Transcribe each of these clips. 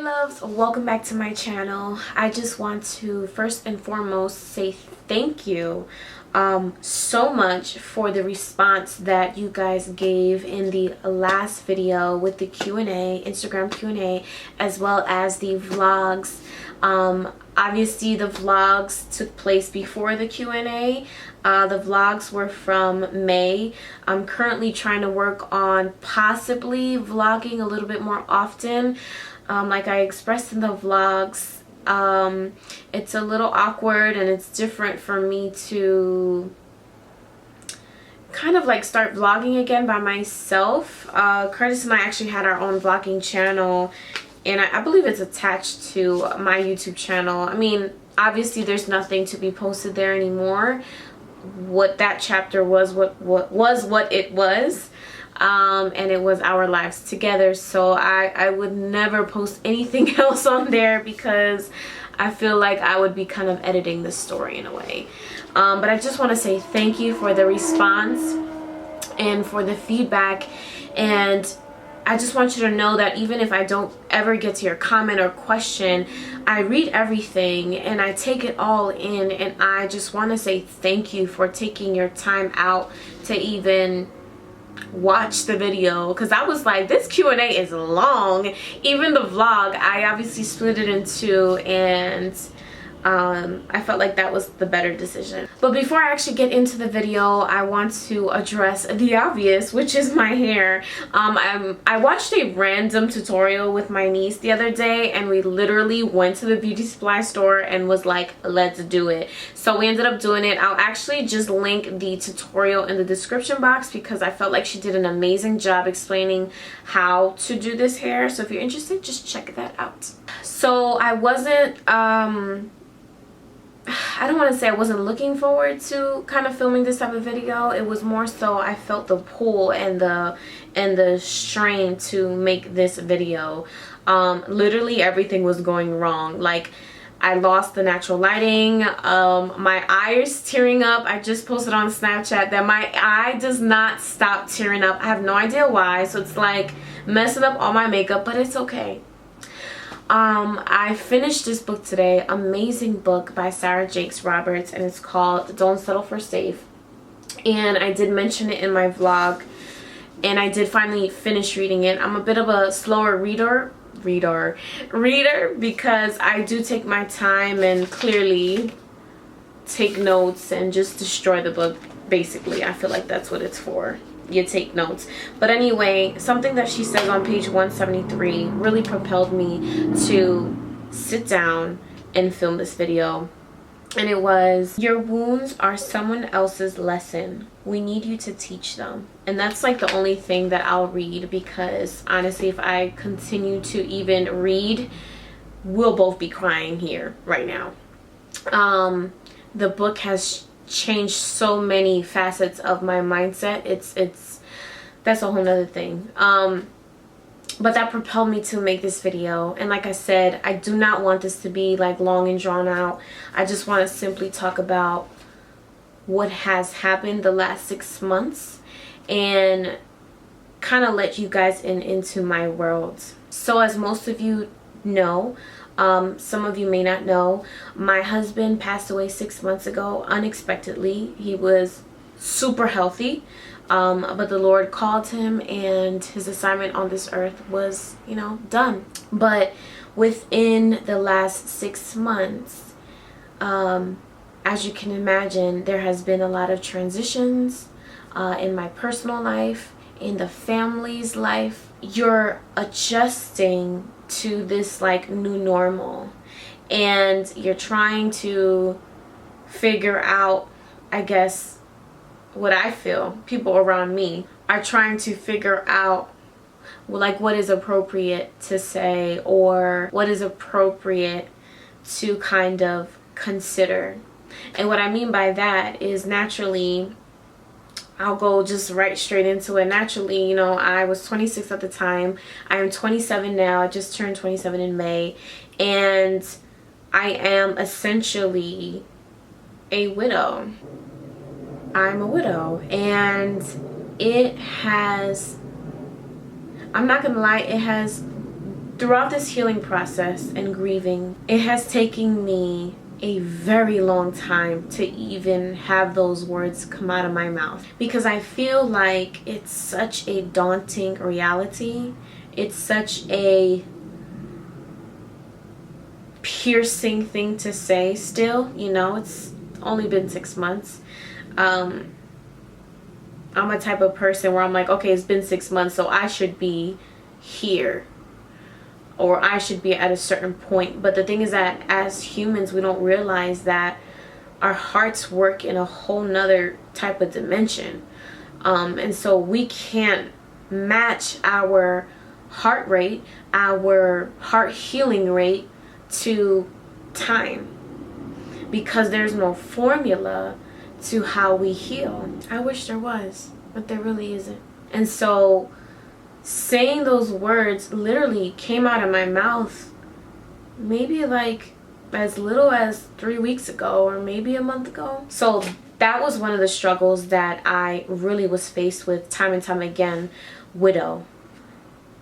loves, welcome back to my channel. I just want to first and foremost say thank you so much for the response that you guys gave in the last video with the Q&A, Instagram Q&A, as well as the vlogs. Obviously the vlogs took place before the Q&A. The vlogs were from May. I'm currently trying to work on possibly vlogging a little bit more often. Like I expressed in the vlogs, it's a little awkward and it's different for me to kind of like start vlogging again by myself. Curtis and I actually had our own vlogging channel, and I believe it's attached to my YouTube channel. I mean, obviously there's nothing to be posted there anymore. What that chapter was what it was. And it was our lives together, so I would never post anything else on there because I feel like I would be kind of editing the story in a way. But I just want to say thank you for the response and for the feedback, and I just want you to know that even if I don't ever get to your comment or question, I read everything and I take it all in, and I just want to say thank you for taking your time out to even watch the video, because I was like, this Q&A is long. Even the vlog, I obviously split it in two, and I felt like that was the better decision. But before I actually get into the video, I want to address the obvious, which is my hair. I watched a random tutorial with my niece the other day, and we literally went to the beauty supply store and was like, let's do it. So we ended up doing it. I'll actually just link the tutorial in the description box because I felt like she did an amazing job explaining how to do this hair. So if you're interested, just check that out. So I wasn't I don't want to say I wasn't looking forward to kind of filming this type of video. It was more so I felt the pull and the strain to make this video. Literally everything was going wrong. Like, I lost the natural lighting. My eye is tearing up. I just posted on Snapchat that my eye does not stop tearing up. I have no idea why. So it's like messing up all my makeup, but it's okay. I finished this book today, amazing book by Sarah Jakes Roberts, and it's called Don't Settle for Safe. And I did mention it in my vlog, and I did finally finish reading it. I'm a bit of a slower reader because I do take my time and clearly take notes and just destroy the book. Basically, I feel like that's what it's for. You take notes. But anyway, something that she says on page 173 really propelled me to sit down and film this video. And it was, your wounds are someone else's lesson. We need you to teach them. And that's like the only thing that I'll read, because honestly, if I continue to even read, we'll both be crying here right now. The book has changed so many facets of my mindset. That's a whole nother thing. But that propelled me to make this video. And like I said, I do not want this to be like long and drawn out. I just want to simply talk about what has happened the last 6 months and kind of let you guys into my world. So as most of you know, some of you may not know, my husband passed away 6 months ago unexpectedly. He was super healthy, but the Lord called him, and his assignment on this earth was, you know, done. But within the last 6 months, as you can imagine, there has been a lot of transitions in my personal life, in the family's life. You're adjusting to this like new normal, and you're trying to figure out, I guess what I feel people around me are trying to figure out, like, what is appropriate to say or what is appropriate to kind of consider. And what I mean by that is, naturally, I'll go just right straight into it. Naturally, you know, I was 26 at the time. I am 27 now. I just turned 27 in May. And I am essentially a widow. I'm a widow. And it has, I'm not gonna lie, it has throughout this healing process and grieving, it has taken me a very long time to even have those words come out of my mouth, because I feel like it's such a daunting reality. It's such a piercing thing to say still, you know. It's only been 6 months. I'm a type of person where I'm like, okay, it's been 6 months, so I should be here, or I should be at a certain point. But the thing is that as humans, we don't realize that our hearts work in a whole nother type of dimension. And so we can't match our heart rate, our heart healing rate to time, because there's no formula to how we heal. I wish there was, but there really isn't. And so saying those words literally came out of my mouth maybe like as little as 3 weeks ago, or maybe a month ago. So that was one of the struggles that I really was faced with time and time again. Widow.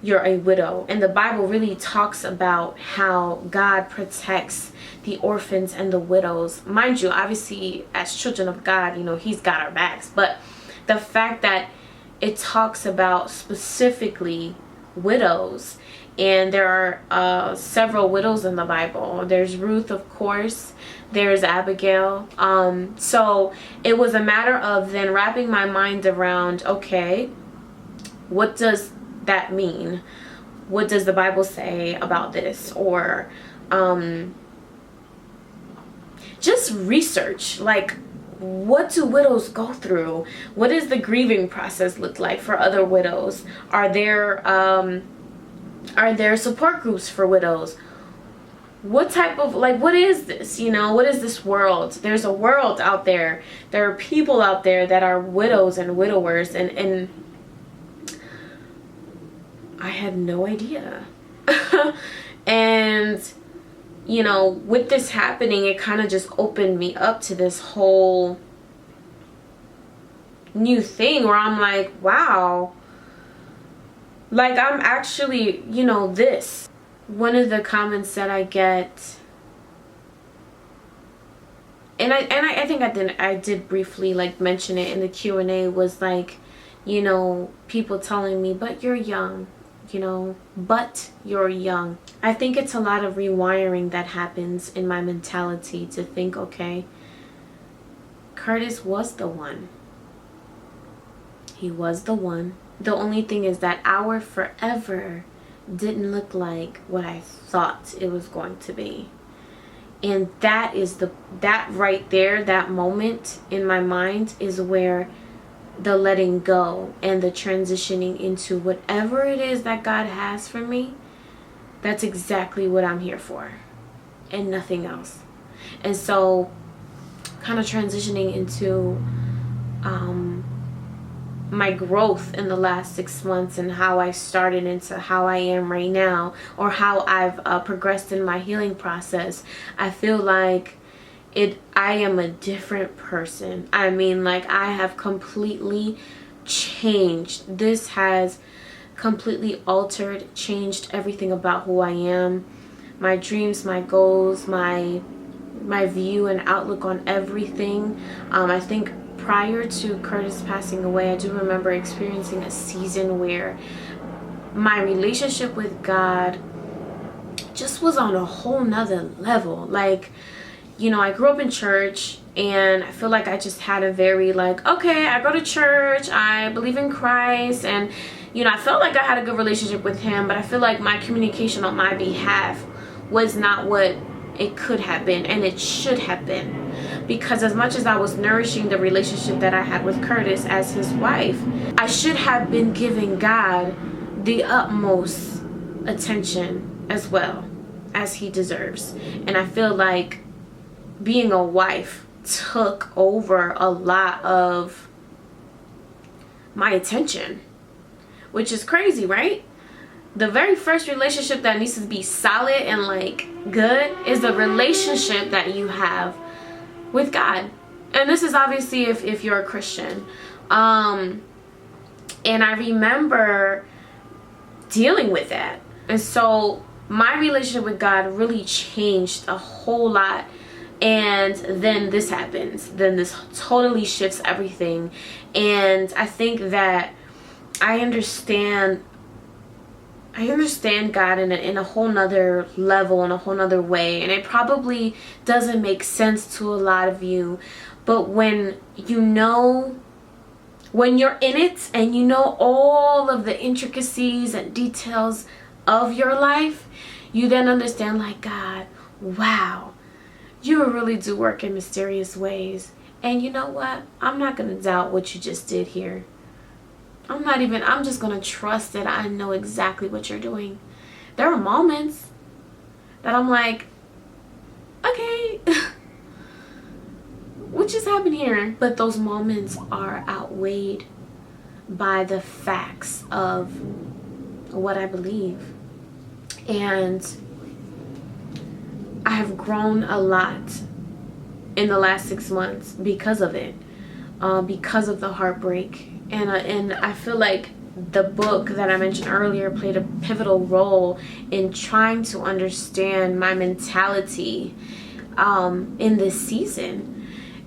You're a widow. And the Bible really talks about how God protects the orphans and the widows. Mind you, obviously as children of God, you know, he's got our backs. But the fact that it talks about specifically widows, and there are several widows in the Bible. There's Ruth, of course. There's Abigail. So it was a matter of then wrapping my mind around, okay, what does that mean? What does the Bible say about this? Or just research, like, what do widows go through? What does the grieving process look like for other widows? Are there support groups for widows? What type of, like, what is this? You know, what is this world? There's a world out there. There are people out there that are widows and widowers, and I had no idea. And you know, with this happening, it kind of just opened me up to this whole new thing where I'm like, wow, like I'm actually, you know, this. One of the comments that I get, and I think I did briefly like mention it in the Q&A, was like, you know, people telling me, but you're young. You know, but you're young. I think it's a lot of rewiring that happens in my mentality to think, okay, Curtis was the one. He was the one. The only thing is that our forever didn't look like what I thought it was going to be. And that is that right there, that moment in my mind is where the letting go and the transitioning into whatever it is that God has for me, that's exactly what I'm here for and nothing else. And so kind of transitioning into my growth in the last 6 months and how I started into how I am right now, or how I've progressed in my healing process, I feel like I am a different person. I mean, like, I have completely changed. This has completely altered, changed everything about who I am, my dreams, my goals, my view and outlook on everything. I think prior to Curtis passing away, I do remember experiencing a season where my relationship with God just was on a whole nother level. Like, you know, I grew up in church, and I feel like I just had a very like, okay, I go to church, I believe in Christ, and you know, I felt like I had a good relationship with him, but I feel like my communication on my behalf was not what it could have been and it should have been. Because as much as I was nourishing the relationship that I had with Curtis as his wife, I should have been giving God the utmost attention as well as he deserves. And I feel like being a wife took over a lot of my attention, which is crazy, right? The very first relationship that needs to be solid and like good is the relationship that you have with God. And this is obviously if you're a Christian. And I remember dealing with that. And so my relationship with God really changed a whole lot. And then this happens. Then this totally shifts everything. And I think that I understand God in a whole nother level, in a whole nother way. And it probably doesn't make sense to a lot of you. But when you know, when you're in it and you know all of the intricacies and details of your life, you then understand, like, God, wow, you really do work in mysterious ways. And you know what? I'm not going to doubt what you just did here. I'm just going to trust that I know exactly what you're doing. There are moments that I'm like, okay, what just happened here? But those moments are outweighed by the facts of what I believe. And I have grown a lot in the last 6 months because of it, because of the heartbreak. And I feel like the book that I mentioned earlier played a pivotal role in trying to understand my mentality in this season,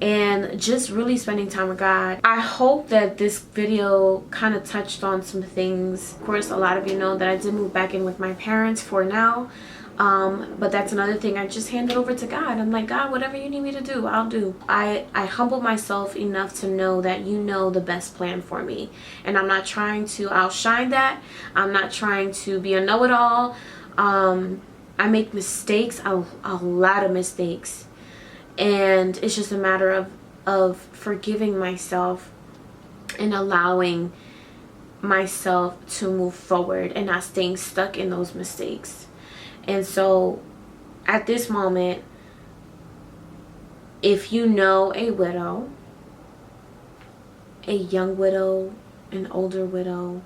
and just really spending time with God. I hope that this video kind of touched on some things. Of course, a lot of you know that I did move back in with my parents for now. But that's another thing. I just hand it over to God. I'm like, God, whatever you need me to do, I'll do. I humble myself enough to know that you know the best plan for me. And I'm not trying to outshine that. I'm not trying to be a know-it-all. I make mistakes, a lot of mistakes. And it's just a matter of forgiving myself and allowing myself to move forward and not staying stuck in those mistakes. And so at this moment, if you know a widow, a young widow, an older widow,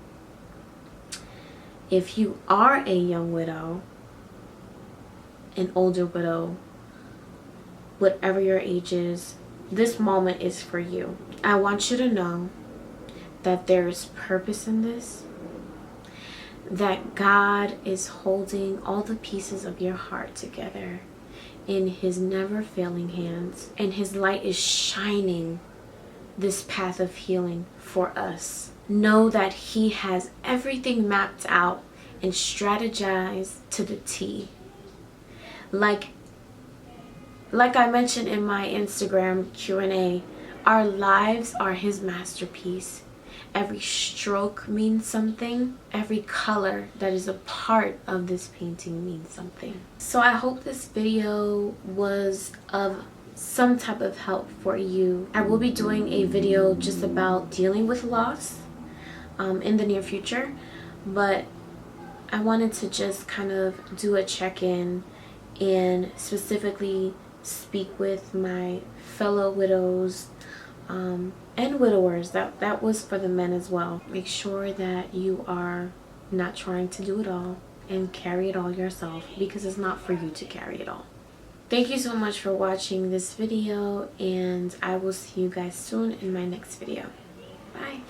if you are a young widow, an older widow, whatever your age is, this moment is for you. I want you to know that there is purpose in this. That God is holding all the pieces of your heart together in his never failing hands, and his light is shining this path of healing for us. Know that he has everything mapped out and strategized to the T. Like I mentioned in my Instagram Q&A, our lives are his masterpiece. Every stroke means something. Every color that is a part of this painting means something. So I hope this video was of some type of help for you. I will be doing a video just about dealing with loss in the near future. But I wanted to just kind of do a check-in and specifically speak with my fellow widows and widowers. That was for the men as well. Make sure that you are not trying to do it all and carry it all yourself, because it's not for you to carry it all. Thank you so much for watching this video, and I will see you guys soon in my next video. Bye.